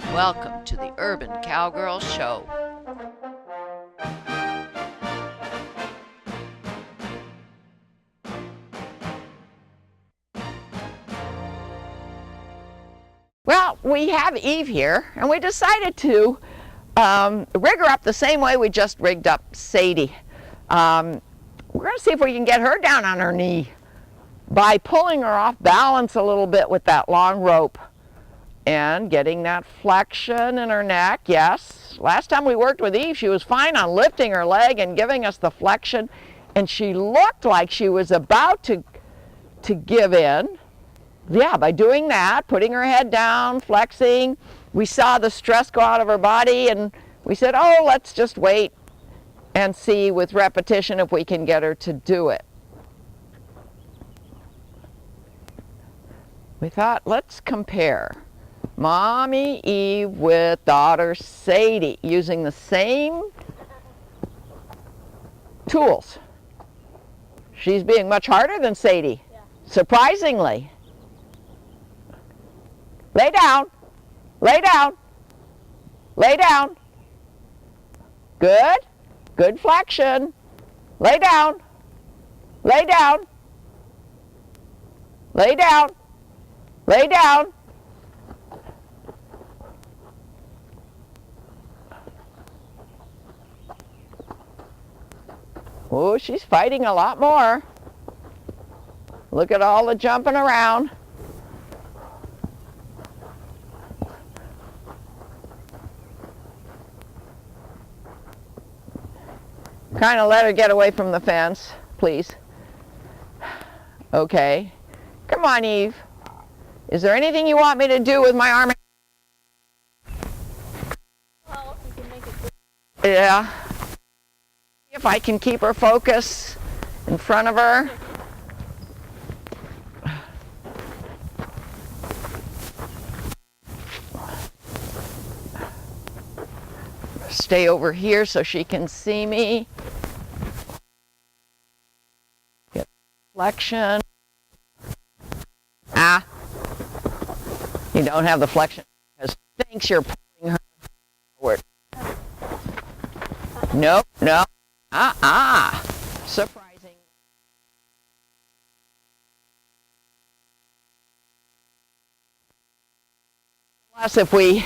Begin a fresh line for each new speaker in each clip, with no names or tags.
Welcome to the Urban Cowgirl Show.
Well, we have Eve here, and we decided to rig her up the same way we just rigged up Sadie. We're going to see if we can get her down on her knee by pulling her off balance a little bit with that long rope and getting that flexion in her neck. Yes, last time we worked with Eve, she was fine on lifting her leg and giving us the flexion, and she looked like she was about to give in. Yeah, by doing that, putting her head down, flexing, we saw the stress go out of her body, and we said, oh, let's just wait and see with repetition if we can get her to do it. We thought, let's compare Mommy Eve with daughter Sadie using the same tools. She's being much harder than Sadie, surprisingly. Lay down, lay down, lay down. Good, good flexion. Lay down, lay down, lay down, lay down. Oh, she's fighting a lot more. Look at all the jumping around. Kind of let her get away from the fence, please. Okay. Come on, Eve. Is there anything you want me to do with my arm?
Well, if you can make it good.
Yeah. If I can keep her focus in front of her. Stay over here so she can see me. Get flexion. Ah. You don't have the flexion because she thinks you're pulling her forward. Nope, no. Surprising. Unless if we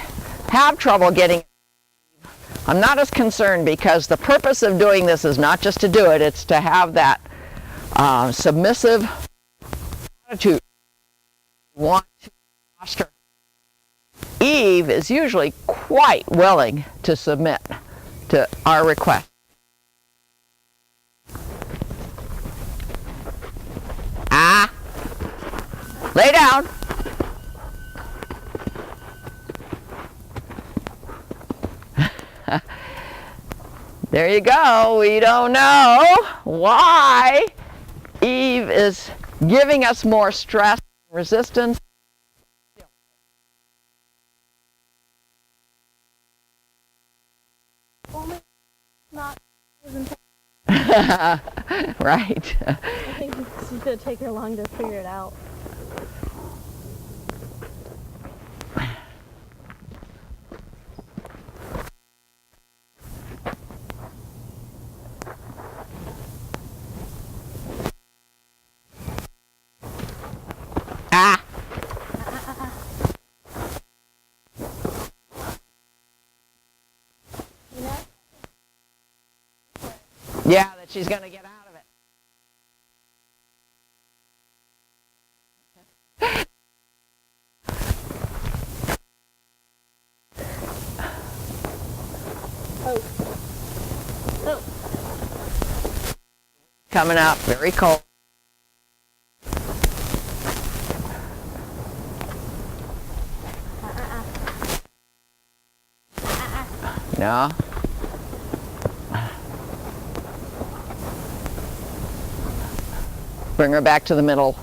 have trouble getting, I'm not as concerned because the purpose of doing this is not just to do it, it's to have that submissive attitude. We want to foster. Eve is usually quite willing to submit to our request. Lay down. There you go. We don't know why Eve is giving us more stress and resistance.
Only not.
Right.
I think it's going to take her long to figure it out. You know?
Yeah, that she's going to get out of it.
Oh.
Coming up, very cold. No. Bring her back to the middle,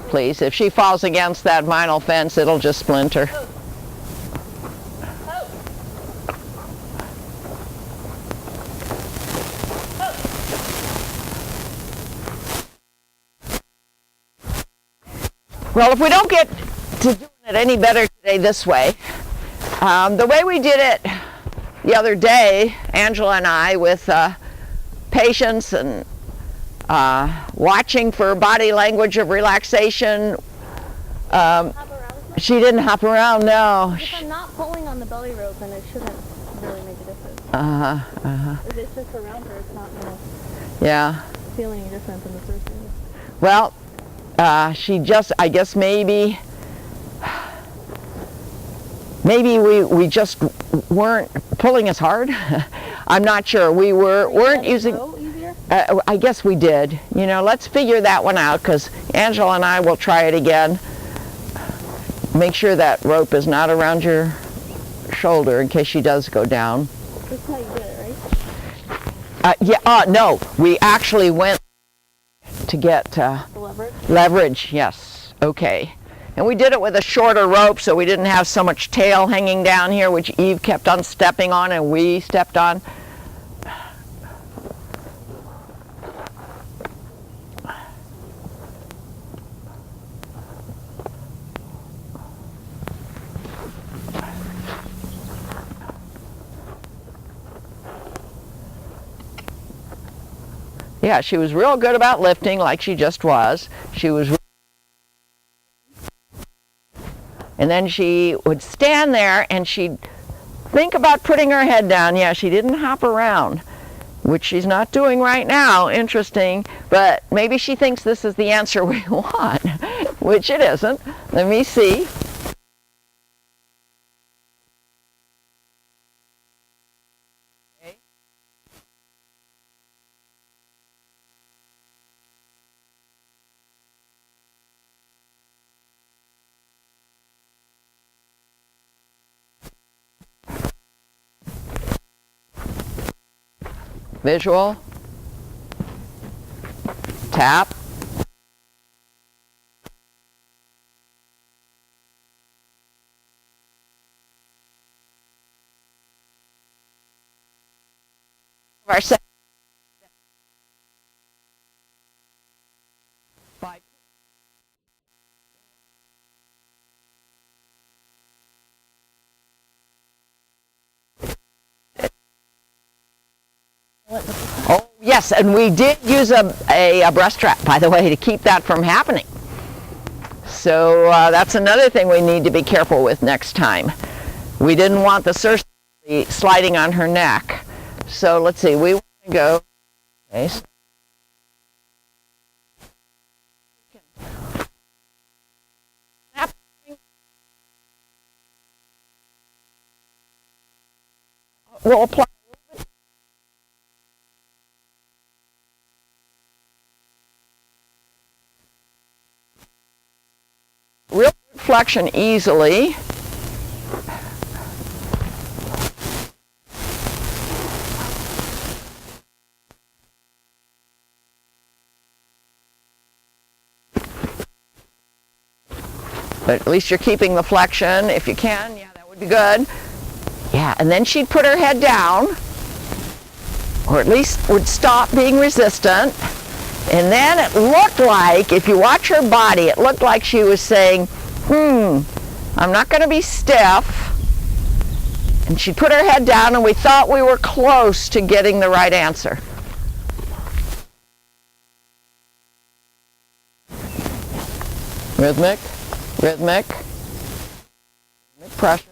please. If she falls against that vinyl fence, it'll just splinter. Well, if we don't get to doing it any better today this way, The way we did it the other day, Angela and I, with patience and watching for body language of relaxation. She didn't hop around, no.
If I'm not pulling on the belly rope, then it shouldn't really make a difference. If it's just around her, it's not going to
Yeah.
feel any different than the first thing.
Well, she just, I guess maybe we just weren't pulling as hard. I'm not sure. We weren't using.
Easier?
I guess we did. You know, let's figure that one out, because Angela and I will try it again. Make sure that rope is not around your shoulder in case she does go down.
That's how you did it, right?
No, we actually went to get
The leverage?
leverage, yes. Okay. And we did it with a shorter rope, so we didn't have so much tail hanging down here, which Eve kept on stepping on and we stepped on. Yeah, she was real good about lifting, like she just was. She was, and then she would stand there and she'd think about putting her head down. Yeah, she didn't hop around, which she's not doing right now. Interesting, but maybe she thinks this is the answer we want, which it isn't. Let me see. Visual, tap, our second. Oh, yes, and we did use a breast strap, by the way, to keep that from happening. So that's another thing we need to be careful with next time. We didn't want the surgery sliding on her neck. So let's see, we want to go. Okay. We'll apply. Real flexion easily. But at least you're keeping the flexion if you can. Yeah, that would be good. Yeah, and then she'd put her head down, or at least would stop being resistant. And then it looked like, if you watch her body, it looked like she was saying, I'm not going to be stiff. And she put her head down, and we thought we were close to getting the right answer. Rhythmic, rhythmic, rhythmic pressure.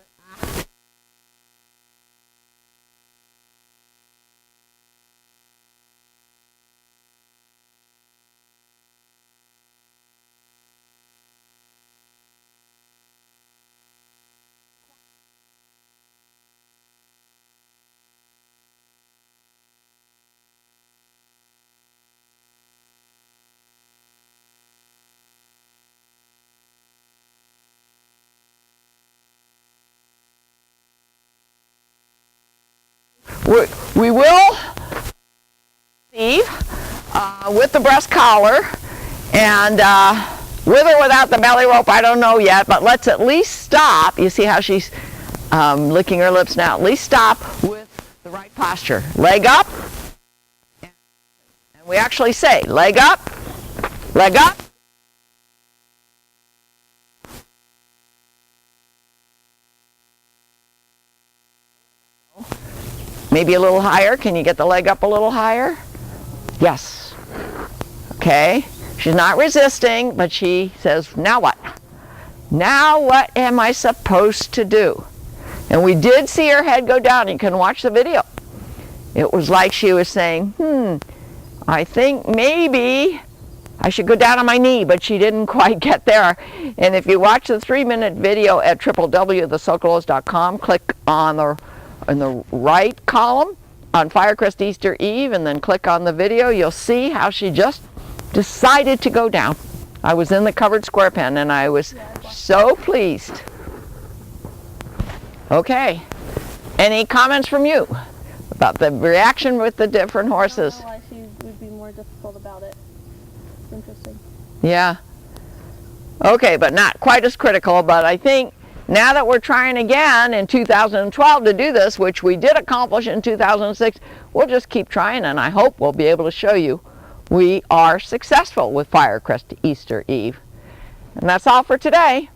We will see with the breast collar, and with or without the belly rope, I don't know yet, but let's at least stop. You see how she's licking her lips now. At least stop with the right posture. Leg up, and we actually say leg up, leg up. Maybe a little higher. Can you get the leg up a little higher? Yes. Okay. She's not resisting, but she says, now what? Now what am I supposed to do? And we did see her head go down. You can watch the video. It was like she was saying, I think maybe I should go down on my knee, but she didn't quite get there. And if you watch the 3-minute video at www.thesocolos.com, click on in the right column on Firecrest Easter Eve, and then click on the video, you'll see how she just decided to go down. I was in the covered square pen, and I was so pleased. Okay. Any comments from you about the reaction with the different horses?
I don't know why she would be more difficult about it. It's interesting.
Yeah. Okay, but not quite as critical, but I think now that we're trying again in 2012 to do this, which we did accomplish in 2006, we'll just keep trying, and I hope we'll be able to show you we are successful with Firecrest Easter Eve. And that's all for today.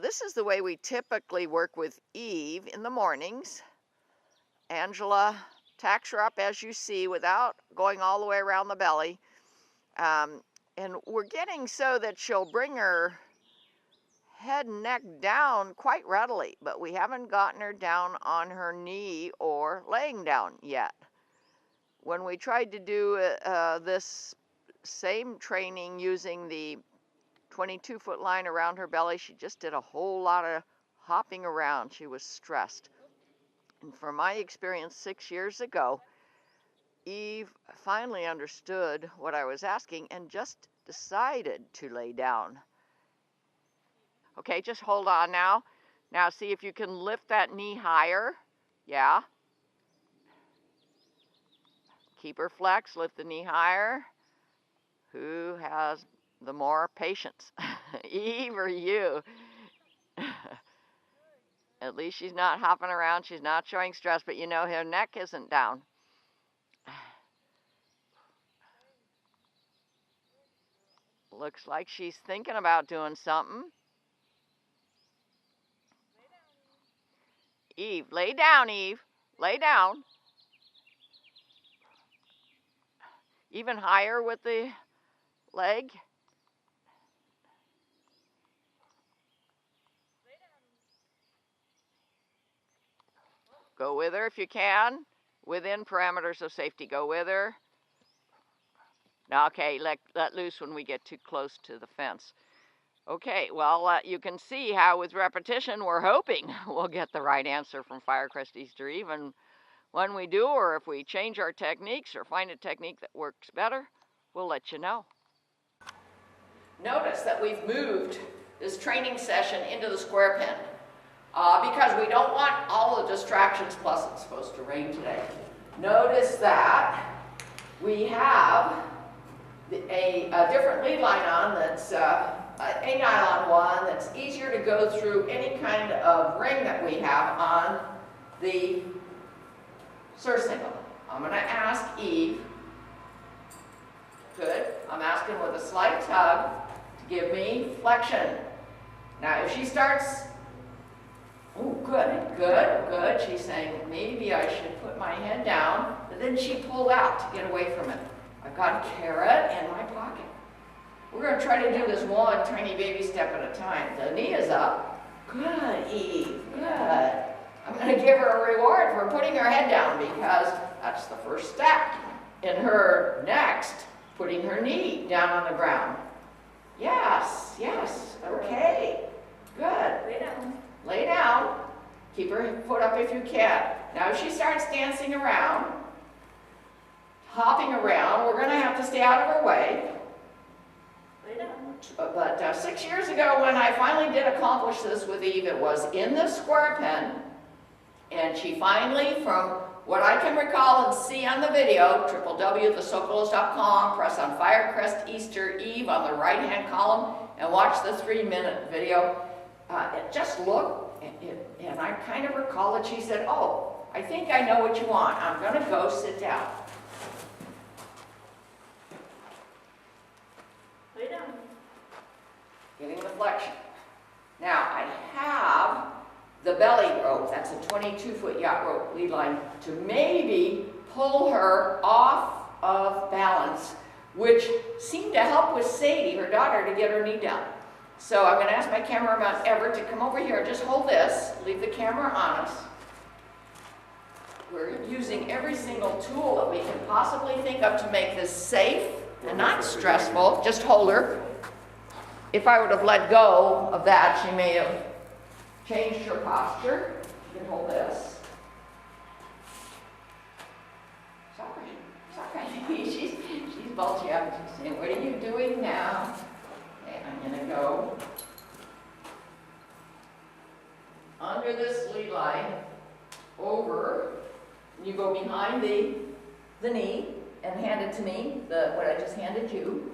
This is the way we typically work with Eve in the mornings. Angela tacks her up as you see without going all the way around the belly. And we're getting so that she'll bring her head and neck down quite readily, but we haven't gotten her down on her knee or laying down yet. When we tried to do this same training using the 22-foot line around her belly, she just did a whole lot of hopping around. She was stressed. And from my experience 6 years ago, Eve finally understood what I was asking and just decided to lay down. Okay, just hold on now. Now see if you can lift that knee higher. Yeah. Keep her flexed, lift the knee higher. Who has the more patience, Eve or you? At least she's not hopping around, she's not showing stress, but you know her neck isn't down. Looks like she's thinking about doing something. Eve, lay down, Eve. Lay down. Even higher with the leg. Go with her if you can. Within parameters of safety, go with her. Now, okay, let loose when we get too close to the fence. Okay, well, you can see how with repetition we're hoping we'll get the right answer from Firecrest Easter Eve. And when we do, or if we change our techniques or find a technique that works better, we'll let you know. Notice that we've moved this training session into the square pen because we don't want all the distractions, plus it's supposed to rain today. Notice that we have a different lead line on that's a nylon one that's easier to go through any kind of ring that we have on the surcingle. I'm going to ask Eve, good, I'm asking with a slight tug to give me flexion. Now if she starts, oh good, good, good, she's saying maybe I should put my head down, but then she pulled out to get away from it. I've got a carrot in my pocket. We're going to try to do this one tiny baby step at a time. The knee is up. Good, Eve, good. I'm going to give her a reward for putting her head down because that's the first step in her next putting her knee down on the ground. Yes, yes, okay, good.
Lay down.
Lay down. Keep her foot up if you can. Now if she starts dancing around, hopping around, we're going to have to stay out of her way.
Lay down.
But 6 years ago when I finally did accomplish this with Eve, it was in the square pen, and she finally, from what I can recall and see on the video, www.thesocolos.com, press on Firecrest Easter Eve on the right-hand column and watch the 3-minute video. Just look, and I kind of recall that she said, oh, I think I know what you want. I'm going to go sit down.
Lay down.
Getting the flexion. Now, I have the belly rope, that's a 22-foot yacht rope lead line, to maybe pull her off of balance, which seemed to help with Sadie, her daughter, to get her knee down. So I'm going to ask my cameraman Everett to come over here and just hold this, leave the camera on us. We're using every single tool that we can possibly think of to make this safe and not stressful. Just hold her. If I would have let go of that, she may have changed her posture. You can hold this. Sorry. She's bulgy up. She's saying, what are you doing now? Okay, I'm going to go under this lead line, over. You go behind the knee and hand it to me, what I just handed you.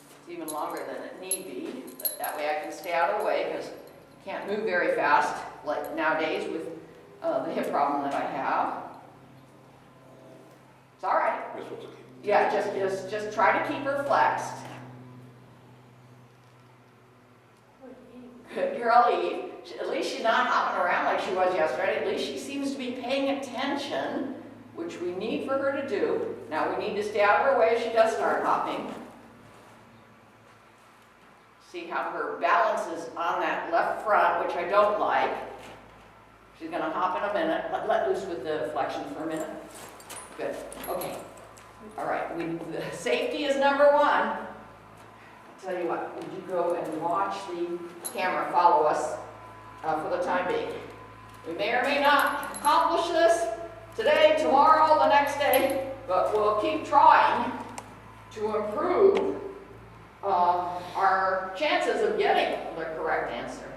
It's even longer than it need be, but that way I can stay out of the way because I can't move very fast like nowadays with the hip problem that I have. It's all right. Yeah, just try to keep her flexed. Good girl, Eve. At least she's not hopping around like she was yesterday. At least she seems to be paying attention, which we need for her to do. Now we need to stay out of her way if she does start hopping. See how her balance is on that left front, which I don't like. She's going to hop in a minute. Let loose with the flexion for a minute. Good. Okay. All right. The safety is number one. Tell you what, would you go and watch the camera follow us for the time being? We may or may not accomplish this today, tomorrow, the next day, but we'll keep trying to improve our chances of getting the correct answer.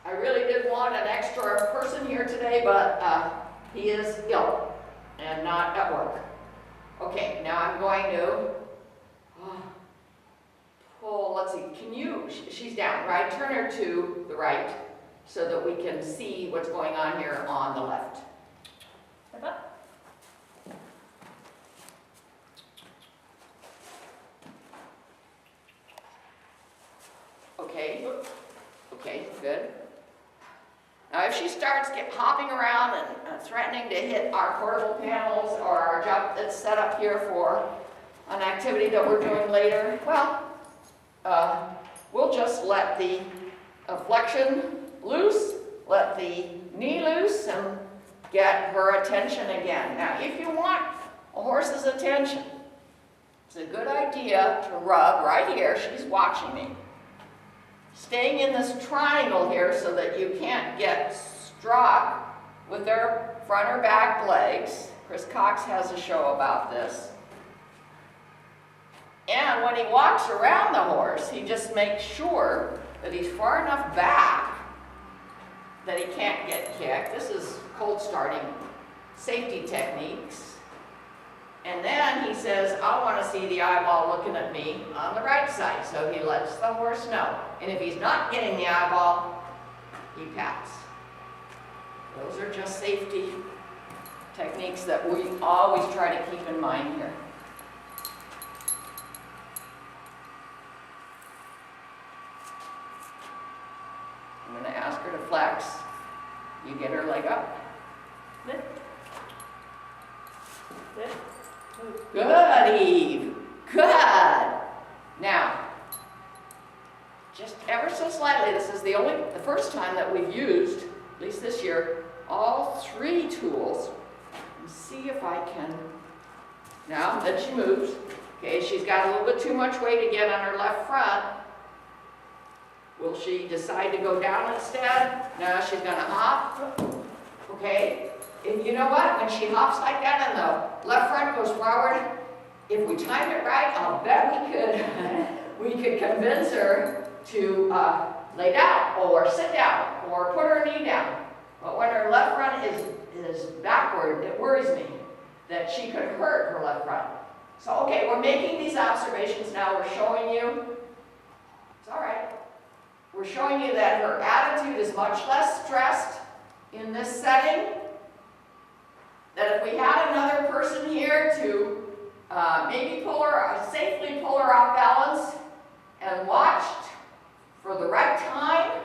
I really did want an extra person here today, but he is ill and not at work. Okay, now I'm going to pull, let's see, she's down, right? Turn her to the right so that we can see what's going on here on the left. Step up. Okay, good. Now if she starts hopping around and threatening to hit our portable panels or our jump that's set up here for an activity that we're doing later, well, we'll just let the flexion loose, let the knee loose, and get her attention again. Now, if you want a horse's attention, it's a good idea to rub right here. She's watching me. Staying in this triangle here so that you can't get struck with their front or back legs. Chris Cox has a show about this. And when he walks around the horse, he just makes sure that he's far enough back that he can't get kicked. This is cold starting safety techniques. And then he says, I want to see the eyeball looking at me on the right side. So he lets the horse know. And if he's not getting the eyeball, he pats. Those are just safety techniques that we always try to keep in mind here. I'm going to ask her to flex. You get her leg up. Lift. Lift. Good, Eve. Good. Now, just ever so slightly, this is the first time that we've used, at least this year, all three tools. Let's see if I can. Now, then she moves. Okay, she's got a little bit too much weight again on her left front. Will she decide to go down instead? No, she's going to hop. Okay. And you know what? When she hops like that and the left front goes forward, if we time it right, I'll bet we could convince her to lay down or sit down or put her knee down. But when her left front is backward, it worries me that she could hurt her left front. So, okay, we're making these observations now. We're showing you, it's all right. We're showing you that her attitude is much less stressed in this setting. That if we had another person here to maybe safely pull her off balance, and watched for the right time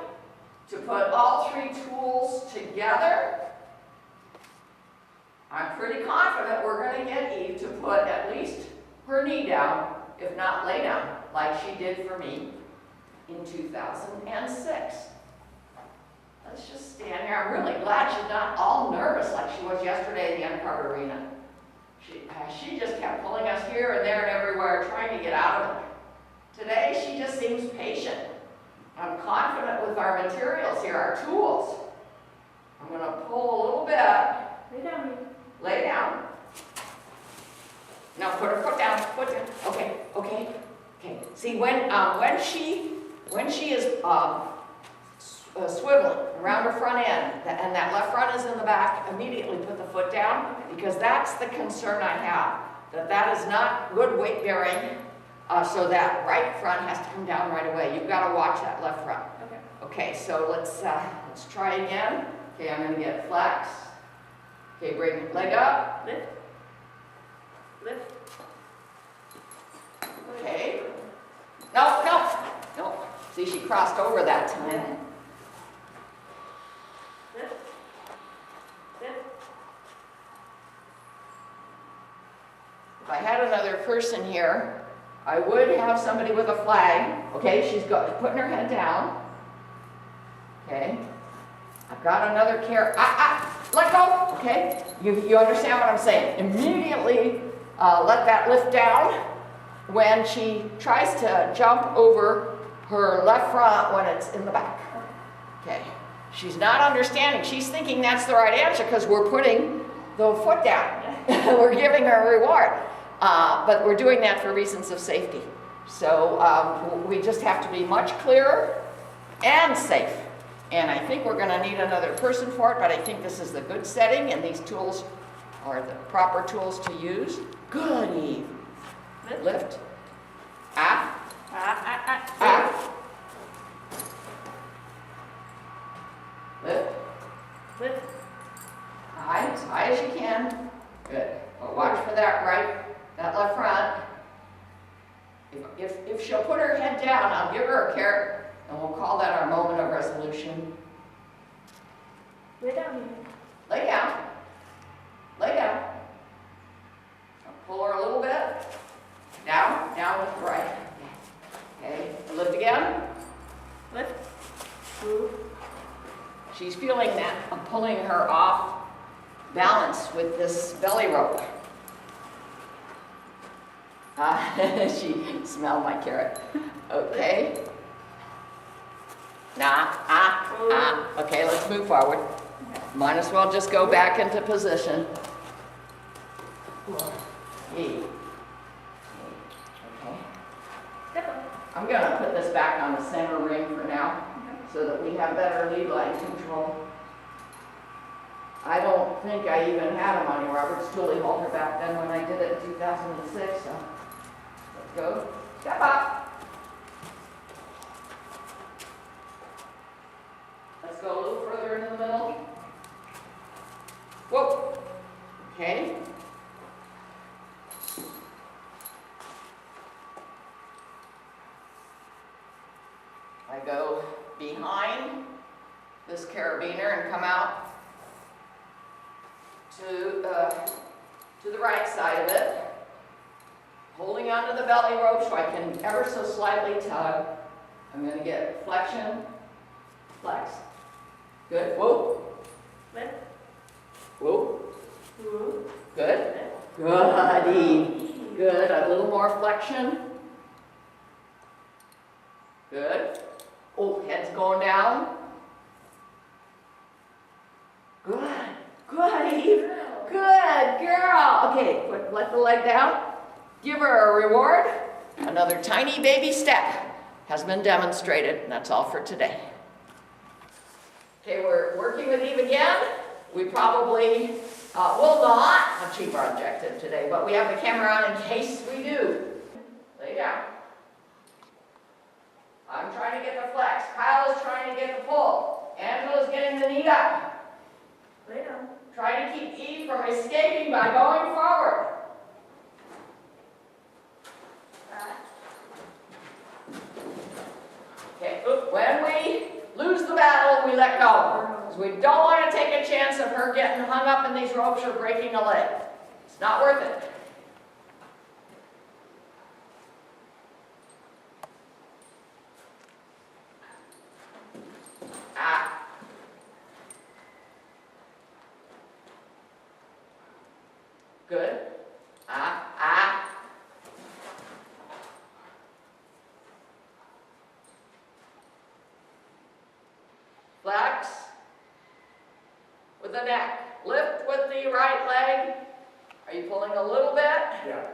to put all three tools together. I'm pretty confident we're going to get Eve to put at least her knee down, if not lay down, like she did for me in 2006. Let's just stand here. I'm really glad she's not all nervous like she was yesterday in the undercard arena. She just kept pulling us here and there and everywhere, trying to get out of it. Today, she just seems patient. I'm confident with our materials here, our tools. I'm going to pull a little bit.
Lay down.
Lay down. Now put her foot down. Foot down. Okay. Okay. Okay. See, when she is swiveling around her front end, and that left front is in the back, immediately put the foot down, because that's the concern I have, that is not good weight bearing, so that right front has to come down right away. You've got to watch that left front.
Okay.
Okay, so let's try again. Okay, I'm going to get flex. Okay, bring your leg up.
Lift. Lift.
Okay. No. See, she crossed over that time.
Lift. Lift.
If I had another person here, I would have somebody with a flag. Okay, she's putting her head down. Okay. I've got another let go. Okay. You understand what I'm saying? Immediately let that lift down when she tries to jump over her left front when it's in the back. Okay. She's not understanding. She's thinking that's the right answer because we're putting the foot down. We're giving her a reward. But we're doing that for reasons of safety. So we just have to be much clearer and safe. And I think we're going to need another person for it, but I think this is the good setting, and these tools are the proper tools to use. Good, Eve. Lift. Lift.
Lift.
High, as high as you can. Good. Well, watch for that that left front. If she'll put her head down, I'll give her a carrot, and we'll call that our moment of resolution.
Lay down.
Lay down. Lay down. I'll pull her a little bit. Down with the right. Okay, lift again.
Lift.
She's feeling that I'm pulling her off balance with this belly rope. She smelled my carrot. Okay. Okay, let's move forward. Might as well just go back into position. Okay.
Step up.
I'm going to put this back on the center ring for now so that we have better lead line control. I don't think I even had a Monty Roberts Julie halter back then when I did it in 2006. So let's go. Step up. Let's go a little further into the middle. Whoa. Okay. I go behind this carabiner and come out to the right side of it, holding onto the belly rope so I can ever so slightly tug. I'm going to get flexion, flex. Good. Whoa.
Lift.
Whoa.
Woo.
Good. Goody. Good. A little more flexion. Good. Oh, head's going down. Good. Good, Eve. Good girl. Okay, let the leg down. Give her a reward. Another tiny baby step has been demonstrated, and that's all for today. Okay, we're working with Eve again. We probably will not achieve our objective today, but we have the camera on in case we do. Lay down. I'm trying to get the flex. Kyle is trying to get the pull. Angela's getting the knee up.
Lay down.
Try to keep Eve from escaping by going forward. we let go. Because we don't want to take a chance of her getting hung up in these ropes or breaking a leg. It's not worth it. Ah. Good. Ah, ah. Flex with the neck. Lift with the right leg. Are you pulling a little bit?
Yeah.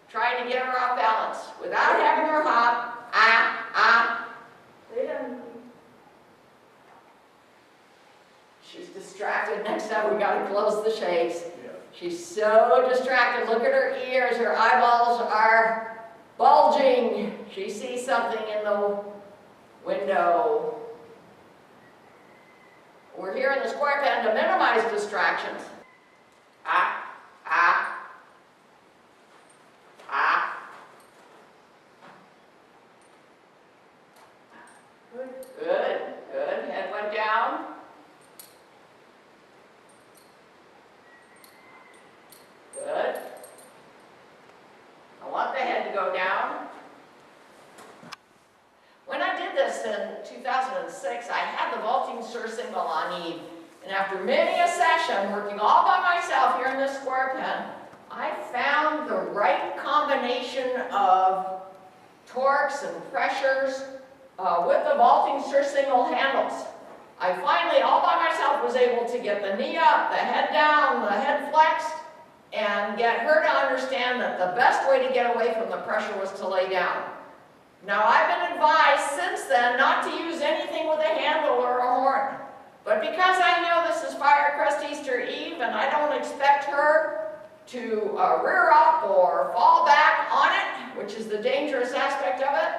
Trying to get her off balance without having her hop. Ah, ah. She's distracted. Next time we got to close the shades.
Yeah.
She's so distracted. Look at her ears. Her eyeballs are bulging. She sees something in the window. We're here in the square pen to minimize distractions. Ah, ah, ah. Good, good. Head went down. Good. I want the head to go down. When I did this in 2006, I had the vaulting surcingle on Eve. And after many a session, working all by myself here in this square pen, I found the right combination of torques and pressures with the vaulting surcingle handles. I finally, all by myself, was able to get the knee up, the head down, the head flexed, and get her to understand that the best way to get away from the pressure was to lay down. Now, I've been advised since then not to use anything with a handle or a horn. But because I know this is Firecrest Easter Eve and I don't expect her to rear up or fall back on it, which is the dangerous aspect of it,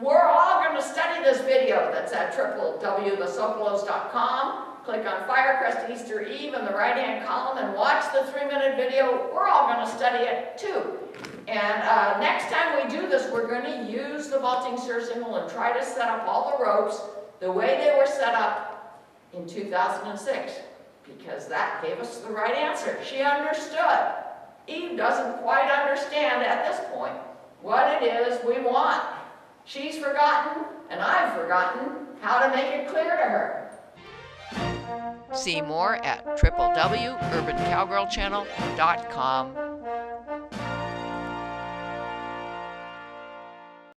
we're all going to study this video that's at www.thesocolos.com. Click on Firecrest Easter Eve in the right-hand column and watch the 3-minute video. We're all going to study it too. And next time we do this, we're going to use the vaulting surcingle and try to set up all the ropes the way they were set up in 2006, because that gave us the right answer. She understood. Eve doesn't quite understand at this point what it is we want. She's forgotten, and I've forgotten how to make it clear to her.
See more at www.urbancowgirlchannel.com.